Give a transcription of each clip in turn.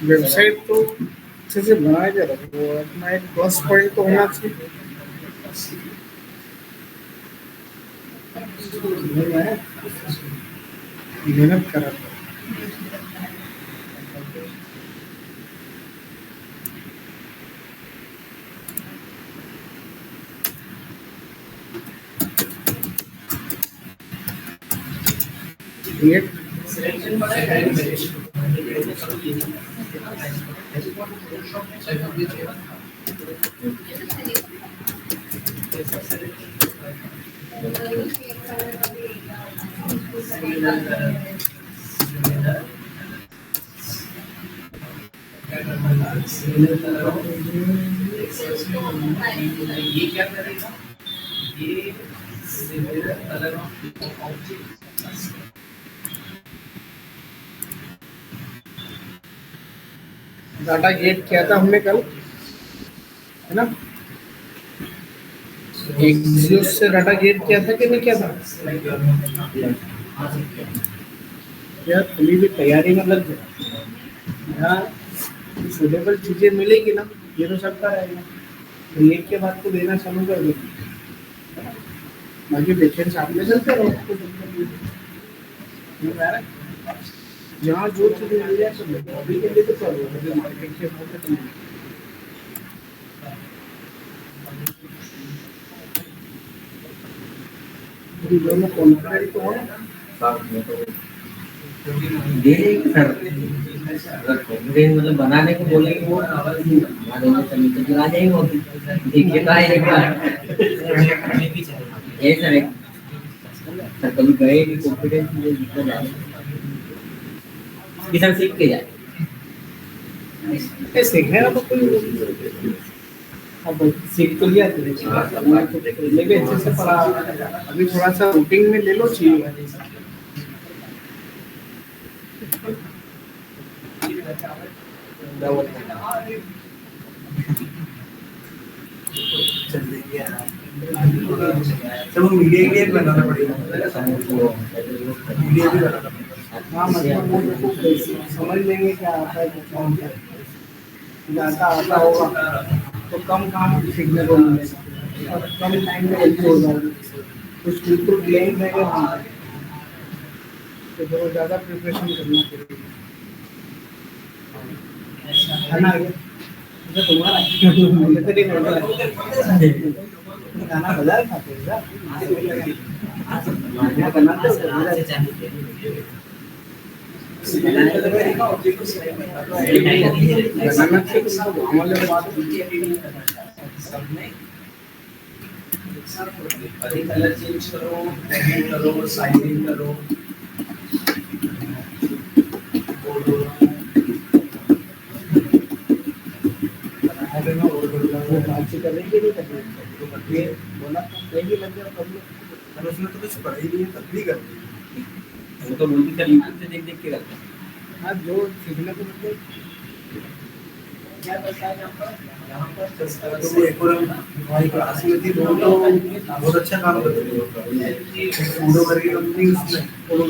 Website तो अच्छे से बनाया जा रहा है, वो अपना एक प्लस पॉइंट तो होना चाहिए। मेहनत करा था। ये क्या करेगा, ये डाटा गेट किया था हमने कल, है ना? एक्सियोस से डाटा गेट किया था कि नहीं किया था? यार खुली भी तैयारी में लग गया। यहाँ सुटेबल चीजें मिलेगी ना, ये तो सबका रहेगा। तो एक के बाद तो देना चालू कर दो, बाकी पेशेंट सामने चलते रहो, कोई दिक्कत नहीं। जहाँ जो चीज़ मिल जाए सब लो। अभी के लिए तो चलो, अभी मार्केट के भाव पे तो नहीं। अभी दोनों कॉन्ट्रैक्टरी तो हो मतलब बनाने को बोलेंगे वो समीक्षा चला जाएंगे वो देखिए कहा एक बार ये सर कभी गए कि कॉन्फिडेंस मुझे दिखा जाए कि सर सीख के जाए सीखने का तो कोई, अब सीख तो लिया तो लेकिन अच्छे से पढ़ा। अभी थोड़ा सा रूटीन में ले लो चाहिए। सब मीडिया के लिए बनाना पड़ेगा, मीडिया भी बनाना पड़ेगा। हाँ मतलब वो तो बेसिक समझ लेंगे क्या आता है, क्या होता है। ज़्यादा आता होगा तो कम काम सीखने को मिलेगा और कम टाइम में जल्दी हो जाएगा। कुछ बिल्कुल ब्लैंक रहेगा वहाँ तो बहुत ज़्यादा प्रिपरेशन करना पड़ेगा, है ना? अच्छा तुम्हारा मुझे तो नहीं पता गाना बजा खाते हैं कलर चेंज करो, टैगिंग करो, साइनिंग करो, उसमें तो कुछ पढ़ाई नहीं है तब भी करते वो तो बोलती सर यूट्यूब से देख देख के करते हैं। हाँ जो सीखने को मतलब क्या करता है यहाँ पर तो वो एक और हमारी क्लास में थी, वो तो बहुत अच्छा काम करती थी, फोटो करके कंपनी उसमें फोटो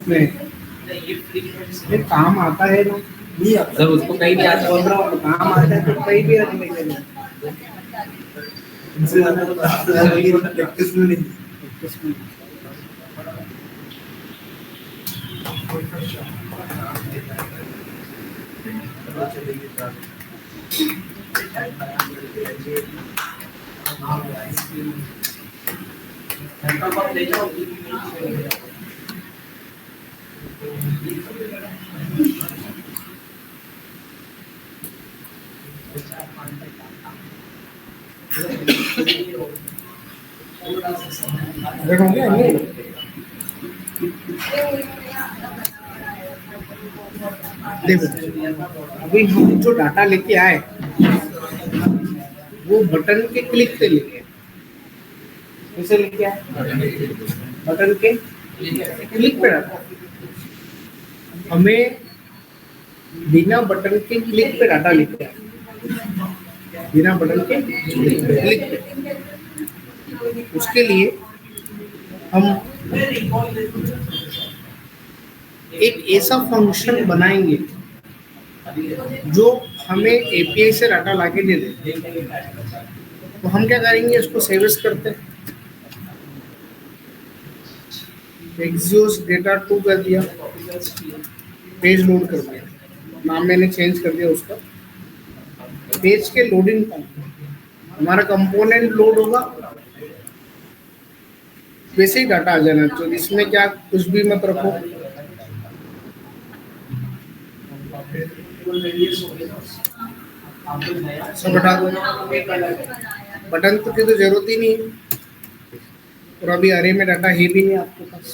में ये काम आता है ना, नहीं आता सर उसको कहीं भी आता बोल रहा हूँ, काम आता है तो कहीं भी आने लगे इनसे ज्यादा तो प्रैक्टिस में नहीं, प्रैक्टिस में ले जाओ। देखोगे नहीं, देखो अभी हम जो डाटा लेके आए वो बटन के क्लिक से लेके आए, कैसे लेके आए, बटन के क्लिक पे डाटा, हमें बिना बटन के क्लिक पे डाटा लेके आए, बिना बटन के क्लिक पे, उसके लिए हम एक ऐसा फंक्शन बनाएंगे जो हमें एपीआई से डाटा लाके दे दे। तो हम क्या करेंगे, इसको सेवेस करते हैं, एक्सियोस डेटा 2 कर दिया, पेज लोड कर दिया, नाम मैंने चेंज कर दिया उसका, पेज के लोडिंग टाइम हमारा कंपोनेंट लोड होगा, वैसे ही डाटा आ जाना चाहिए, इसमें क्या कुछ भी मत रखो, सब हटा दो, बटन तो की तो जरूरत ही नहीं है, और अभी अरे में डाटा है भी नहीं आपके पास,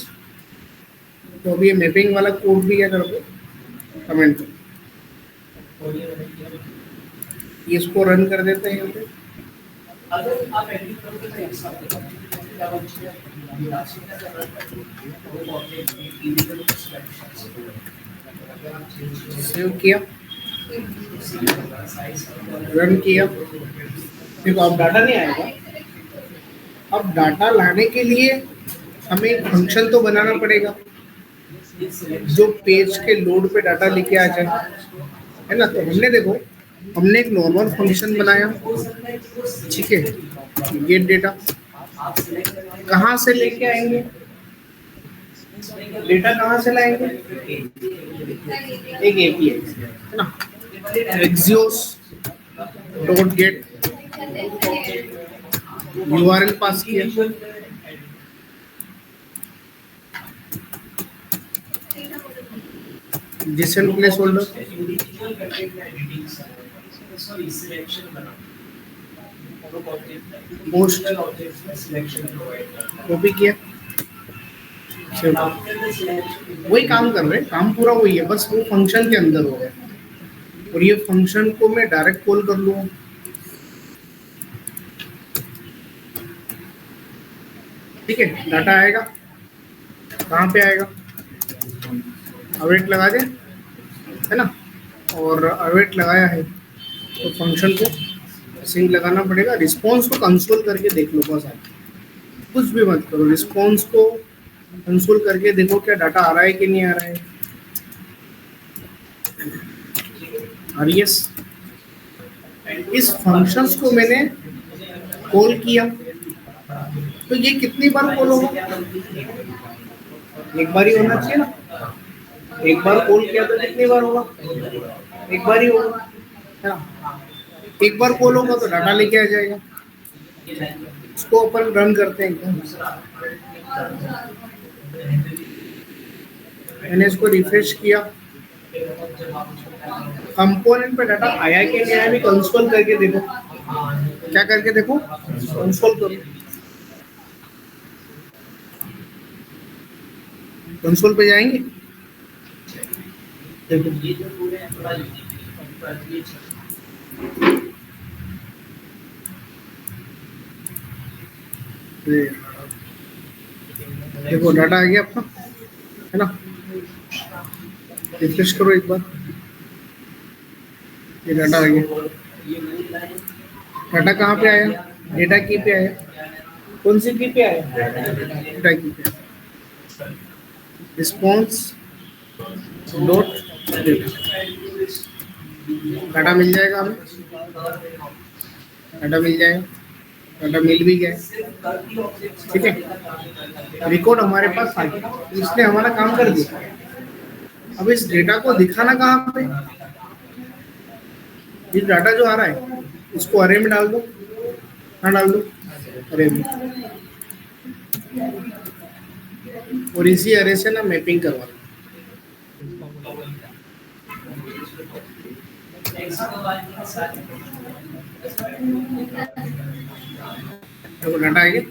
तो अभी ये मैपिंग वाला कोड भी क्या कर दो, कमेंट करो, इसको रन कर देते हैं यहाँ पे, अगर आप एडिट करोगे तो एक साथ क्या बचेगा, सेव किया, रन किया, देखो अब डाटा नहीं आएगा। अब डाटा लाने के लिए हमें एक फंक्शन तो बनाना पड़ेगा जो पेज के लोड पे डाटा लेके आ जाए, है ना। तो हमने देखो, हमने एक नॉर्मल फंक्शन बनाया, ठीक है, गेट डेटा, कहाँ से लेके आएंगे, डेटा कहाँ से लाएंगे, एक एपीआई है ना, एक्सियोस डॉट गेट, यूआरएल पास किया, Jason place holder, post copy किया, वही काम कर रहे हैं, काम पूरा वही है, बस वो फंक्शन के अंदर हो गया, और ये फंक्शन को मैं डायरेक्ट कॉल कर लूँ, ठीक है, डाटा आएगा, कहाँ पे आएगा, अवेट लगा दे, है ना, और अवेट लगाया है तो फंक्शन को सिंक लगाना पड़ेगा, रिस्पॉन्स को कंसोल करके देख लो, बस आप कुछ भी मत करो, रिस्पॉन्स को कंसोल करके देखो क्या डाटा आ रहा है कि नहीं आ रहा है, और यस, इस फंक्शंस को मैंने कॉल किया, तो ये कितनी बार कॉल होगा, एक बार ही होना चाहिए ना, एक बार कॉल किया तो कितनी बार होगा, एक बार ही होगा, है ना, एक बार कॉल होगा तो डाटा लेके आ जाएगा, इसको अपन रन करते हैं एकदम, मैंने इसको रिफ्रेश किया, कंपोनेंट पे डाटा आया कि नहीं आया, भी कंसोल करके देखो, क्या करके देखो, कंसोल करो, कंसोल पे जाएंगे, देखो डाटा आ गया आपका, है ना, रिफ्रेश करो एक बार, ये डाटा आ गया। ये मूल लाइन डाटा कहाँ पे आया? डेटा की पे आया। कौन सी की पे आया? डेटा की पे। रिस्पॉन्स डॉट डाटा मिल जाएगा हमें, डाटा मिल जाएगा, डाटा मिल भी गया, ठीक है। रिकॉर्ड हमारे पास आ गया, इसने हमारा काम कर दिया। अब इस डेटा को दिखाना कहाँ पे? ये डाटा जो आ रहा है इसको अरे में डाल दो, हाँ डाल दो अरे में, और इसी अरे से ना मैपिंग करवा लो। देखो डाटा आ गया,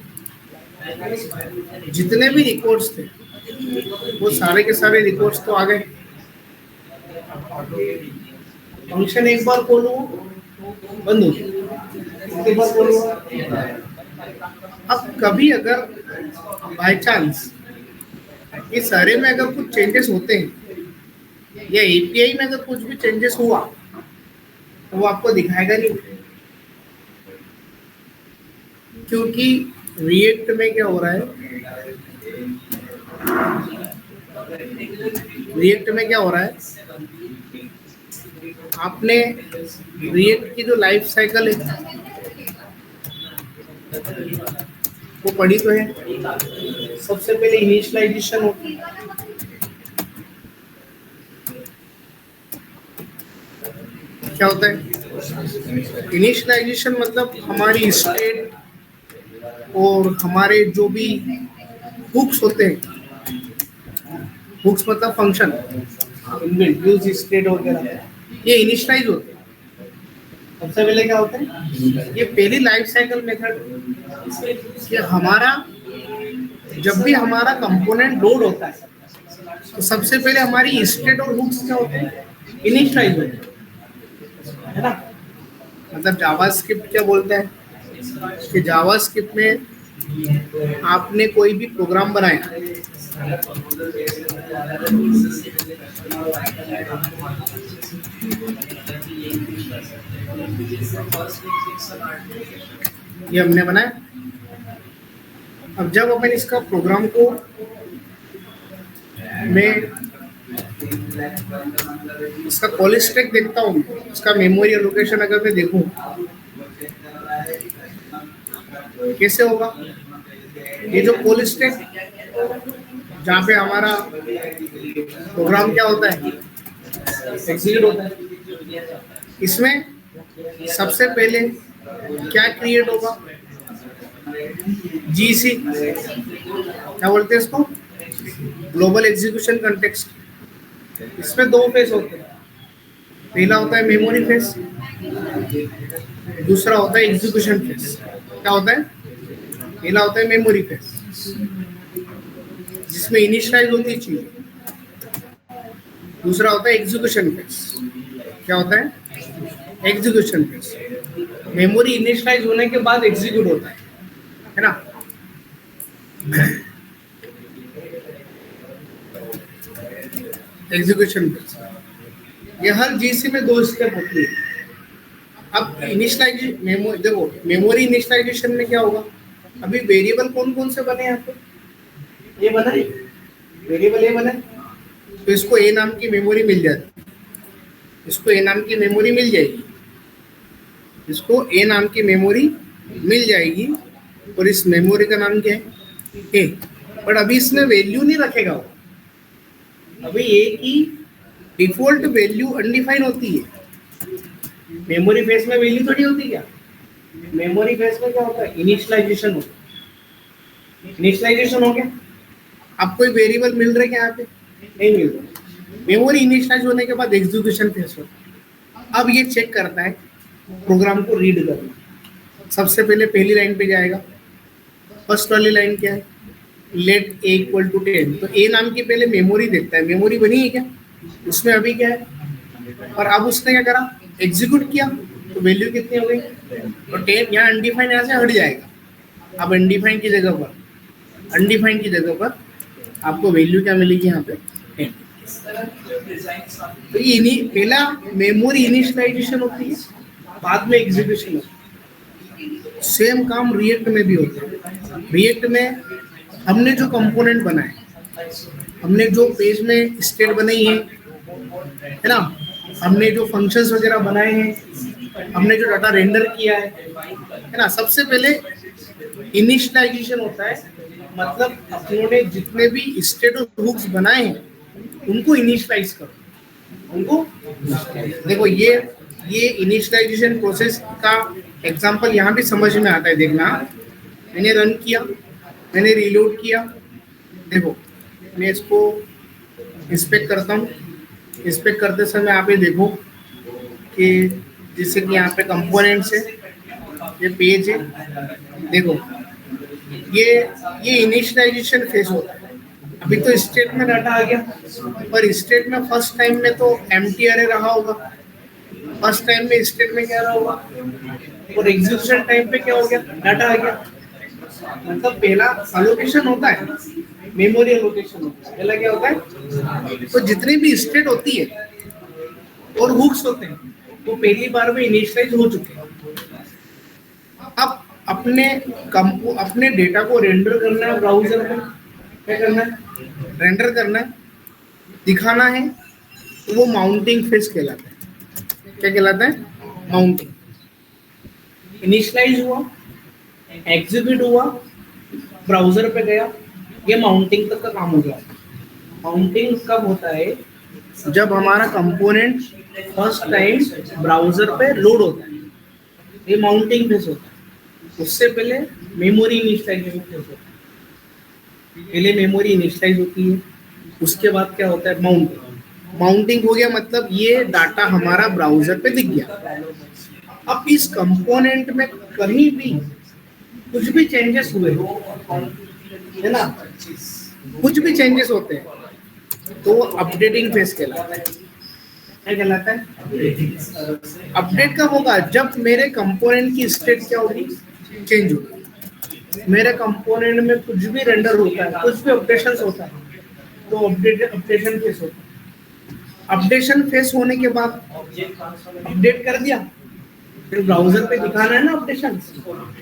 जितने भी रिकॉर्ड्स थे वो सारे के सारे रिकॉर्ड्स तो आ गए। फंक्शन एक बार खोलो बंद हो गया, एक बार खोलो। अब कभी अगर बाय चांस इस अरे में अगर कुछ चेंजेस होते हैं या एपीआई में अगर कुछ भी चेंजेस हुआ तो वो आपको दिखाएगा नहीं, क्योंकि रिएक्ट में क्या हो रहा है, रिएक्ट में क्या हो रहा है, आपने रिएक्ट की जो लाइफ साइकिल है वो पढ़ी तो है। सबसे पहले इनिशियलाइजेशन होती है, क्या होता है इनिशियलाइजेशन? मतलब हमारी स्टेट और हमारे जो भी हुक्स होते हैं, हुक्स मतलब फंक्शन, इनबिल्ट यूज स्टेट वगैरह, ये इनिशियलाइज होते हैं। सबसे पहले क्या होता है, ये पहली लाइफ साइकिल मेथड कि हमारा जब भी हमारा कंपोनेंट लोड होता है तो सबसे पहले हमारी स्टेट और हुक्स क्या होते हैं, इनिशियलाइज होते हैं, है ना। मतलब जावास्क्रिप्ट क्या बोलता है कि जावास्क्रिप्ट में आपने कोई भी प्रोग्राम बनाया, ये हमने बनाया। अब जब अपन इसका प्रोग्राम को मैं इसका कॉल स्टैक देखता हूँ, इसका मेमोरी लोकेशन अगर मैं देखूँ कैसे होगा, ये जो कॉल स्टैक जहाँ पे हमारा प्रोग्राम क्या होता है, एग्जीक्यूट होता है, इसमें सबसे पहले क्या क्रिएट होगा, जीसी क्या बोलते हैं इसको, ग्लोबल एग्जीक्यूशन कंटेक्स्ट। इसमें दो फेस होते हैं, पहला होता है मेमोरी फेस, दूसरा होता है एग्जीक्यूशन फेस। क्या होता है, पहला होता है मेमोरी फेस जिसमें इनिशियलाइज होती चीज, दूसरा होता है एग्जीक्यूशन फेस। क्या होता है, एग्जीक्यूशन फेस। मेमोरी इनिशियलाइज होने के बाद एग्जीक्यूट होता है ना। एग्जीक्यूशन फेस, ये हर जीसी में दो स्टेप होती है। अब इनिशियलाइजेशन मेमोरी, देखो मेमोरी इनिशियलाइजेशन में क्या होगा, अभी वेरिएबल कौन कौन से बने यहाँ पे, ये बना है वेरिएबल, ये बना है, तो इसको ए नाम की मेमोरी मिल जाती है, इसको ए नाम की मेमोरी मिल जाएगी, इसको ए नाम की मेमोरी मिल जाएगी, और इस मेमोरी का नाम क्या है, ए। बट अभी इसमें वैल्यू नहीं रखेगा वो, अभी ए की डिफॉल्ट वैल्यू अनडिफाइन होती है। मेमोरी फेस में वैल्यू थोड़ी होती क्या, मेमोरी फेस में क्या होता है, इनिशियलाइजेशन होता है। इनिशियलाइजेशन हो गया, अब कोई वेरिएबल मिल रहे क्या यहाँ पे, नहीं मिल रहा। मेमोरी इनिशियलाइज होने के बाद एग्जीक्यूशन फेस होता है। अब ये चेक करता है प्रोग्राम को रीड करना। सबसे पहले पहली लाइन पे जाएगा, फर्स्ट वाली लाइन क्या है, लेट ए इक्वल टू 10, तो ए नाम की पहले मेमोरी देखता है, मेमोरी बनी है क्या, उसमें अभी क्या है, और अब उसने क्या करा, एग्जीक्यूट किया, तो वैल्यू कितनी हो गई, और 10 यहाँ अनडिफाइन यहाँ से हट जाएगा। अब अनडिफाइन की जगह पर आपको वैल्यू क्या मिलेगी यहाँ पे, 10। इस तरह की जो डिजाइन तो ये पहला मेमोरी इनिशियलाइजेशन होती है, बाद में एग्जीक्यूशन होता है। सेम काम रिएक्ट में भी होता है। रिएक्ट में हमने जो कंपोनेंट बनाए, हमने जो पेज में स्टेट बनाई है ना, हमने जो फंक्शंस वगैरह बनाए हैं, हमने जो डाटा रेंडर किया है ना, सबसे पहले इनिशियलाइजेशन होता है। मतलब अपनों ने जितने भी स्टेट और हुक्स बनाए हैं उनको इनिशियलाइज करो, उनको देखो। ये इनिशियलाइजेशन प्रोसेस का एग्जांपल यहाँ भी समझ में आता है। देखना, मैंने रन किया, मैंने रीलोड किया, देखो मैं इसको इंस्पेक्ट करता हूँ। इंस्पेक्ट करते समय आप ये देखो कि जैसे कि यहाँ पे कंपोनेंट्स है, ये पेज है, देखो ये इनिशियलाइजेशन फेज होता है। अभी तो स्टेट में डाटा आ गया, पर स्टेट में फर्स्ट टाइम में तो एम्प्टी अरे रहा होगा। फर्स्ट टाइम में स्टेट में क्या रहा होगा, और एग्जीक्यूशन टाइम पे क्या हो गया, डाटा आ गया। मतलब पहला अलोकेशन होता है, मेमोरी एलोकेशन होता है। पहला क्या होता है, तो जितनी भी स्टेट होती है और हुक्स होते हैं वो पहली बार में इनिशियलाइज हो चुके हैं। अब अपने डेटा को रेंडर करना है ब्राउजर में, क्या करना है, रेंडर करना है, दिखाना है, तो वो माउंटिंग फेज कहलाता है। क्या कहलाता है, माउंटिंग। इनिशियलाइज हुआ, एग्जीक्यूट हुआ, ब्राउजर पे गया, ये माउंटिंग तक का काम हो गया। माउंटिंग कब होता है, जब हमारा कंपोनेंट फर्स्ट टाइम ब्राउजर पे लोड होता है, ये माउंटिंग फेज होता है। उससे पहले मेमोरी इनिशियलाइजेशन फेज होता है। पहले मेमोरी इनिशियलाइज होती है, उसके बाद क्या होता है, माउंटिंग। माउंटिंग हो गया मतलब ये डाटा हमारा ब्राउजर पे दिख गया। अब इस कंपोनेंट में कहीं भी कुछ भी चेंजेस हुए है ना, कुछ भी चेंजेस होते हैं तो वो अपडेटिंग फेज कहलाता है। क्या कहलाता है, अपडेट कब होगा, जब मेरे कंपोनेंट की स्टेट क्या होगी, चेंज होगी। मेरे कंपोनेंट में कुछ भी रेंडर होता है, कुछ भी अपडेशन होता है, तो अपडेशन फेज होता है। अपडेशन फेज होने के बाद अपडेट कर दिया, फिर ब्राउजर पे दिखाना है ना अपडेशन,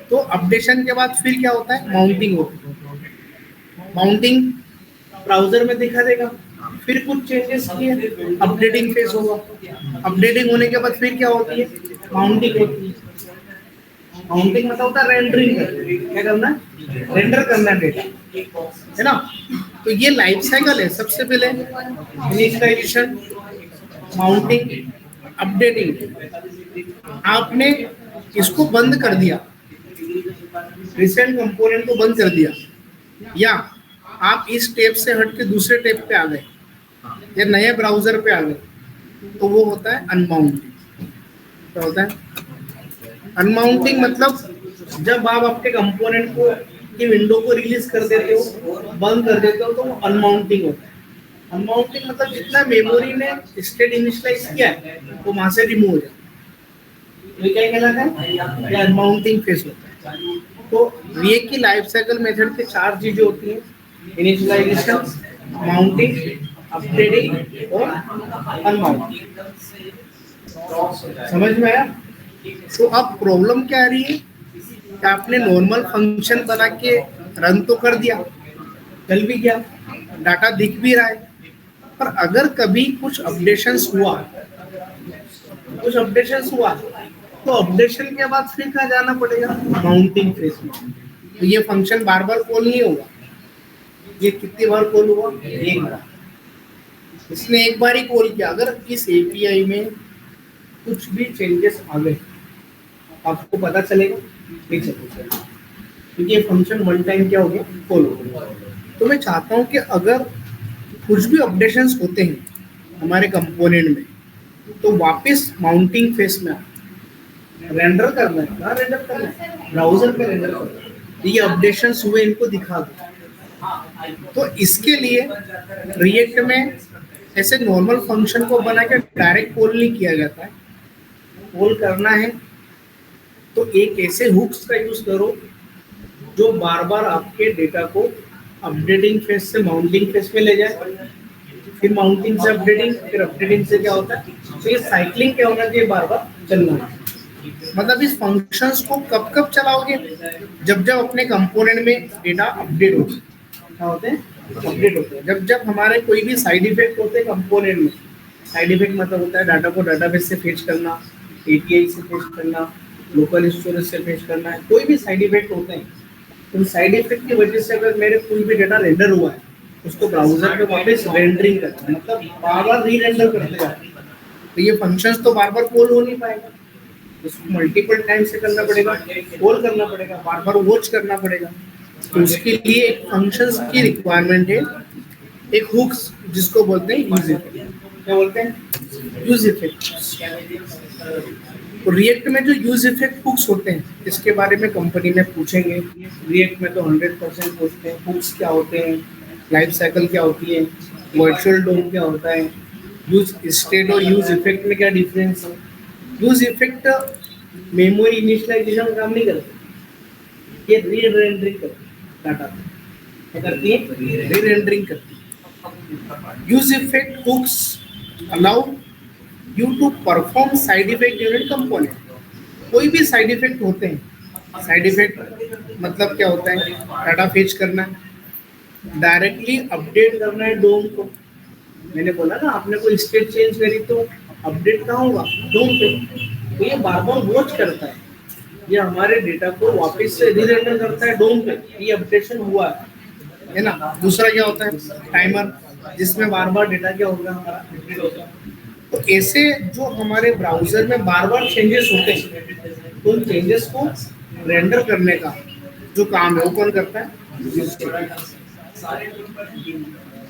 तो अपडेशन के बाद फिर क्या होता है, माउंटिंग होती है। माउंटिंग ब्राउजर में दिखा देगा, फिर कुछ चेंजेस किए, अपडेटिंग फेज होगा। अपडेटिंग होने के बाद फिर क्या होती है, माउंटिंग होती है। माउंटिंग मतलब होता है रेंडरिंग, क्या करना है, रेंडर करना डेटा, है ना। तो ये लाइफ साइकिल है। सबसे पहले इनिशियलाइजेशन, माउंटिंग, अपडेटिंग। आपने इसको बंद कर दिया, रिसेंट कंपोनेंट को बंद कर दिया, या आप इस टेप से हट के दूसरे टेप पे आ गए या नए ब्राउजर पे आ गए, तो वो होता है अनमाउंटिंग। क्या होता है, अनमाउंटिंग मतलब जब आप आपके कंपोनेंट को की विंडो को रिलीज कर देते हो, बंद कर देते हो, तो वो अनमाउंटिंग होता है। अनमाउंटिंग मतलब जितना मेमोरी ने स्टेट इनिशियलाइज किया है वो वहां से रिमूव हो जाता है। ये क्या कहलाता है, ये अनमाउंटिंग फेज होता है। तो ये की लाइफ साइकिल मेथड के 4 चीजें होती हैं, इनिशियलाइजेशन, माउंटिंग, अपडेटिंग और अनमाउंटिंग। समझ में आया। तो अब प्रॉब्लम क्या आ रही है कि आपने नॉर्मल फंक्शन बना के रन तो कर दिया, चल भी गया, डाटा दिख भी रहा है, पर अगर कभी कुछ अपडेशंस हुआ, तो अपडेशन के बाद फिर कहाँ जाना पड़ेगा, माउंटिंग फेज में। तो ये फंक्शन बार बार कॉल नहीं होगा, ये कितनी बार कॉल हुआ, एक बार। इसने एक बार ही कॉल किया। अगर इस एपीआई में कुछ भी चेंजेस आ गए आपको पता चलेगा, नहीं चलेगा, क्योंकि ये फंक्शन वन टाइम क्या हो गया, कॉल हो गया। तो मैं चाहता हूँ कि अगर कुछ भी अपडेशंस होते हैं हमारे कंपोनेंट में, तो वापस माउंटिंग फेज में रेंडर करना है। कहाँ रेंडर करना है, ब्राउजर पे रेंडर करना है। ये अपडेशंस हुए इनको दिखा दो। तो इसके लिए रिएक्ट में ऐसे नॉर्मल फंक्शन को बना के डायरेक्ट कॉल नहीं किया जाता है। कॉल करना है तो एक ऐसे हुक्स का यूज करो जो बार बार आपके डेटा को अपडेटिंग फेज से माउंटिंग फेज में ले जाए, फिर माउंटिंग से अपडेटिंग, फिर अपडेटिंग से क्या होता है, तो ये साइक्लिंग क्या होना चाहिए, बार बार चलना है। मतलब इस फंक्शंस को कब कब चलाओगे, जब जब अपने कंपोनेंट में डेटा अपडेट होते हैं, क्या होते हैं, अपडेट होते हैं। जब जब हमारे कोई भी साइड इफेक्ट होते हैं कंपोनेंट में, साइड इफेक्ट मतलब होता है डाटा को डाटाबेस से फेच करना, एपीआई से फेच करना, लोकल स्टोरेज से फेच करना है, कोई भी साइड इफेक्ट होते हैं। तो साइड इफेक्ट की वजह से अगर मेरे कोई भी डेटा रेंडर हुआ है, उसको ब्राउजर पे वापस रेंडरिंग करना है, मतलब बार बार री रेंडर करते जाते हैं। तो ये फंक्शंस तो बार बार कॉल हो नहीं पाएगा, उसको मल्टीपल टाइम से करना पड़ेगा, कॉल करना पड़ेगा, बार बार वॉच करना पड़ेगा। तो उसके लिए एक फंक्शंस की रिक्वायरमेंट है, एक हुक्स जिसको बोलते हैं यूज इफेक्ट। क्या बोलते हैं, यूज इफेक्ट। तो रिएक्ट में जो यूज इफेक्ट हुक्स होते हैं, इसके बारे में कंपनी में पूछेंगे। रिएक्ट में तो 100% पूछते हैं हुक्स क्या होते हैं, लाइफ साइकिल क्या होती है, वर्चुअल डोम क्या होता है, यूज स्टेट और यूज इफेक्ट में क्या डिफरेंस है। यूज इफेक्ट मेमोरी इनिशियलाइजेशन का काम नहीं करते, ये री रेंडरिंग करती है डाटा, क्या करती है, री रेंडरिंग करती है। Use effect hooks allow you to perform side effect unit component. कोई भी साइड इफेक्ट होते हैं, साइड इफेक्ट मतलब क्या होता है, डाटा फेच करना है, डायरेक्टली अपडेट करना है डोम को। मैंने बोला ना, आपने कोई स्टेट चेंज करी तो अपडेट कहाँ होगा, डोम पे। तो ये बार बार वॉच करता है, ये हमारे डेटा को वापस से रीरेंडर करता है डोम पे, ये अपडेशन हुआ है ना। दूसरा क्या होता है, टाइमर, जिसमें बार बार डेटा क्या होगा, हमारा अपडेट होगा। तो ऐसे जो हमारे ब्राउजर में बार बार चेंजेस होते हैं, तो उन चेंजेस को रेंडर करने का जो काम है वो कौन करता है,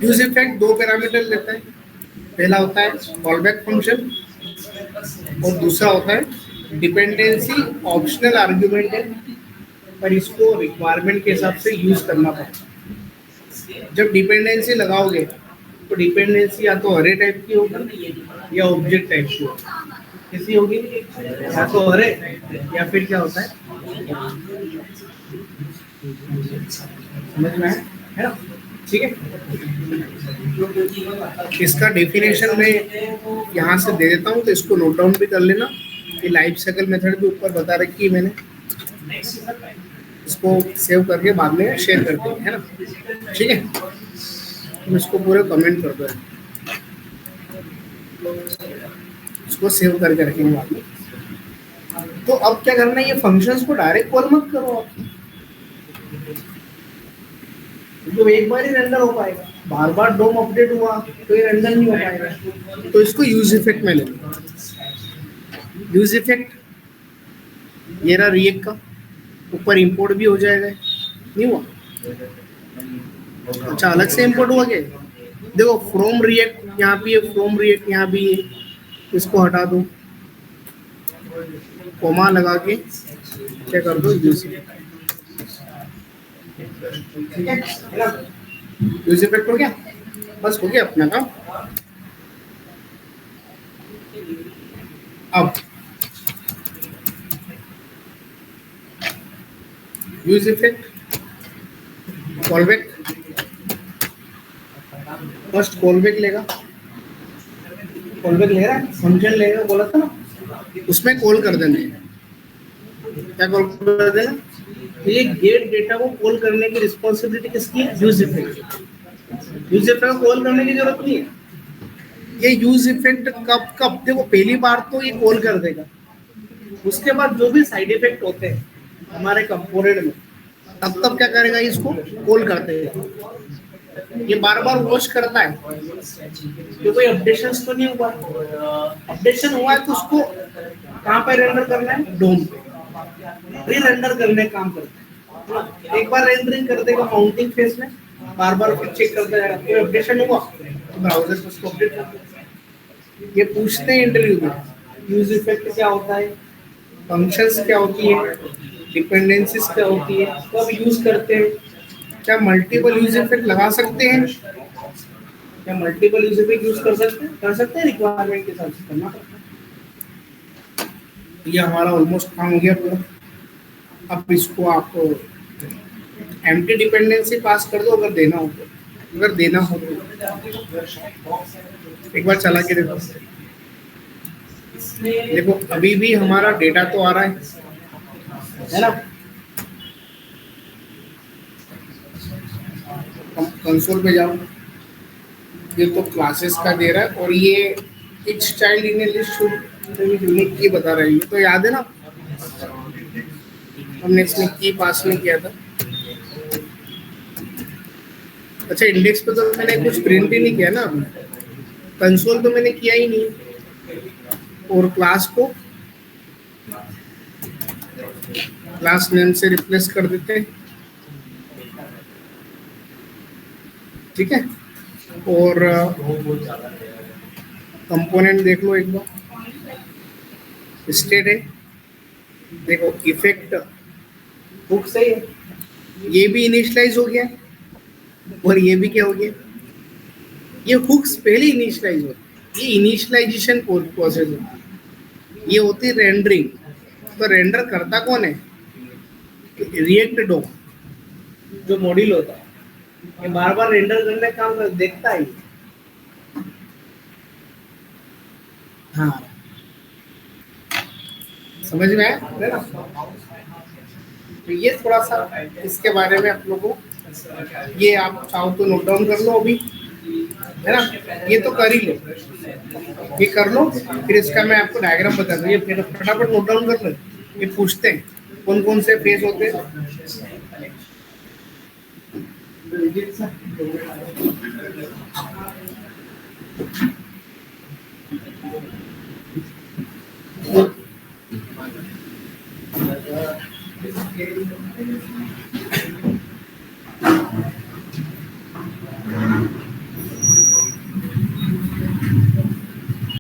यूज इफेक्ट। दो पैरामीटर लेता है, पहला होता है कॉलबैक फंक्शन और दूसरा होता है डिपेंडेंसी ऑप्शनल आर्ग्यूमेंट है, पर इसको रिक्वायरमेंट के हिसाब से यूज करना पड़ता है। जब डिपेंडेंसी लगाओगे तो डिपेंडेंसी या तो अरे टाइप की होगी या ऑब्जेक्ट टाइप की होगी। कैसी होगी, या तो अरे या फिर क्या होता है, समझ में है ना, ठीक है। इसका डेफिनेशन मैं यहाँ से दे देता हूँ, तो इसको नोट डाउन भी कर लेना। ये लाइफ साइकिल मेथड के ऊपर बता रखी है मैंने, इसको सेव करके बाद में शेयर करते हैं, है ना, ठीक है। तुम इसको पूरे कमेंट कर दो, इसको सेव करके रखेंगे बाद में। तो अब क्या करना है, ये फंक्शंस को डायरेक्ट कॉल मत करो आप, तो एक बार ही रेंडर हो पाएगा, बार बार डोम अपडेट हुआ तो ये रेंडर नहीं हो पाएगा। तो इसको यूज इफेक्ट में ले लो। यूज इफेक्ट ये रहा रिएक्ट का, ऊपर इंपोर्ट भी हो जाएगा, नहीं हुआ, अच्छा अलग से इंपोर्ट हुआ क्या, देखो फ्रॉम रिएक्ट यहाँ भी है, फ्रॉम रिएक्ट यहाँ भी है, इसको हटा दो, कोमा लगा के क्या कर दो, यूज इफेक्ट, ठीक है ना। यूज इफेक्ट हो गया, बस हो गया अपना काम। अब use effect callback, first callback लेगा, कॉलबैक ले रहा है, फंक्शन लेगा, बोला था ना, उसमें कॉल कर देना है, क्या कॉल कर देना, ये गेट डेटा को कॉल करने की रिस्पॉन्सिबिलिटी किसकी है, यूज इफेक्ट। यूज इफेक्ट को कॉल करने की जरूरत नहीं है। ये यूज इफेक्ट कब कब, देखो पहली बार तो ये कॉल कर देगा, उसके बाद जो भी साइड इफेक्ट होते हैं हमारे कंपोनेंट में, तब तब क्या करेगा, इसको कॉल करते हैं। ये बार बार वॉच करता है कि कोई अपडेशन तो नहीं हुआ, अपडेशन हुआ है तो उसको कहाँ पे रेंडर करना है, डोम पे री रेंडर करने का काम करता है। एक बार रेंडरिंग कर देगा माउंटिंग फेज में, बार बार फिर चेक करता जाएगा, कोई अपडेशन हुआ तो ब्राउजर को उसको अपडेट कर देगा। ये पूछते हैं इंटरव्यू में यूज इफेक्ट क्या होता है, फंक्शंस क्या होती है, डिपेंडेंसीज क्या होती है, कब यूज करते हैं, क्या मल्टीपल यूज इफेक्ट लगा सकते हैं, क्या मल्टीपल यूज इफेक्ट यूज कर सकते हैं, रिक्वायरमेंट के हिसाब से करना पड़ता है। ये हमारा ऑलमोस्ट काम हो गया पूरा। अब इसको आप एम्प्टी डिपेंडेंसी पास कर दो अगर देना हो तो, अगर देना हो तो एक बार चला के देखो। देखो अभी भी हमारा डेटा तो आ रहा है ना। कंसोल पे जाओ, ये तो क्लासेस का दे रहा है और ये each child in a list should be unique की बता रहा है। ये तो याद है ना, हमने इसमें की पास में किया था। अच्छा इंडेक्स पे तो मैंने कुछ प्रिंट ही नहीं किया ना अभी, कंसोल तो मैंने किया ही नहीं। और क्लास को क्लास नेम से रिप्लेस कर देते हैं, ठीक है। और कंपोनेंट देख लो एक बार, स्टेट है, देखो इफेक्ट हुक सही है, ये भी इनिशियलाइज हो गया और ये भी क्या हो गया, ये हुक्स पहले इनिशियलाइज होते, ये इनिशियलाइजेशन प्रोसेस होता है, ये होती है रेंडरिंग। तो रेंडर करता कौन है, रिएक्ट डॉक जो मॉड्यूल होता है, ये बार बार रेंडर करने का काम देखता है। हाँ समझ में आया ना। तो ये थोड़ा सा इसके बारे में आप लोगों को, ये आप चाहो तो नोट डाउन कर लो अभी, है ना। ये तो कर ही लो, ये कर लो, फिर इसका मैं आपको डायग्राम बता दूँ। ये फिर फटाफट नोट डाउन कर लो। ये पूछते हैं कौन कौन से फेज होते हैं।